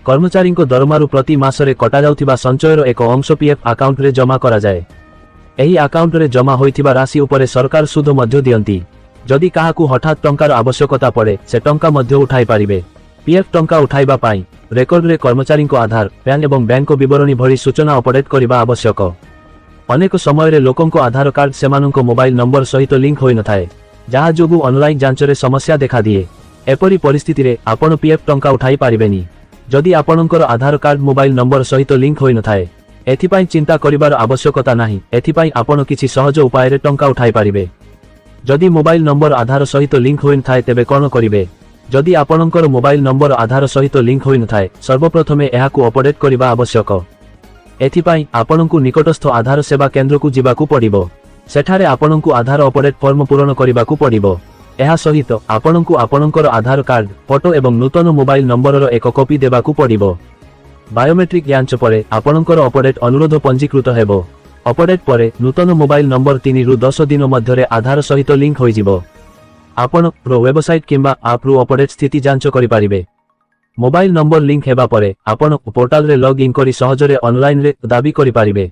कर्मचारी को दरमारू प्रति मासरे कटा जाउथिबा संचयर एक अंश पीएफ अकाउंट रे जमा करा जाए। एही अकाउंट रे जमा होइथिबा राशि उपरे सरकार सुध मध्य दियंती। जदि काहाकू हठात टंकार आवश्यकता पड़े से टंका मध्य उठाई पारिबे। पीएफ टंका उठाइबा पाई रेकर्ड रे कर्मचारी को आधार पैन एवं बैंक विवरणी भली सूचना अपडेट करबा आवश्यक। अनेक समय रे लोकंको आधार कार्ड सेमानंको मोबाइल नंबर सहित लिंक होई नथाए, जहा जोगु ऑनलाइन जांच रे समस्या देखा दिए। एपरी परिस्थिति रे आपण पीएफ टंका उठाई पारिबेनी जदि आपणकर आधार कार्ड मोबाइल नंबर सहित लिंक होई नथाए। एथिपाई चिंता करिबार आवश्यकता नाही। एथिपाई आपण किछि सहज उपाय रे टंका उठाई पारिबे। जदि मोबाइल नंबर आधार सहित लिंक होई नथाए तेबे कोन करिवे? जदि आपणकर मोबाइल नंबर आधार सहित लिंक होई नथाए सर्वप्रथमे एहाकू अपडेट करबा आवश्यक। एथिपाई आपणकू निकटस्थ आधार सेवा केंद्र को जिबाकू पड़िबो। सेठारे आपणकू आधार अपडेट फॉर्म पूरण करिबाकू पड़िबो। एहा सहित आपणकू आपणकर आधार कार्ड फोटो एवं नूतन मोबाइल नंबर एक कॉपी देबाकू पड़िबो। बायोमेट्रिक जांच परे आपणकर अपडेट अनुरोध पंजीकृत हेबो। अपडेट परे नूतन मोबाइल नंबर 3 रु 10 दिन मध्यरे आधार सहित लिंक होई जिवो। आपण प्रो वेबसाइट किंबा आप रु अपडेट स्थिति जांच करि पारिबे। मोबाइल नंबर लिंक हेबा परे आपण पोर्टल रे लॉग इन करी सहजरे ऑनलाइन रे दाबी करि पारिबे।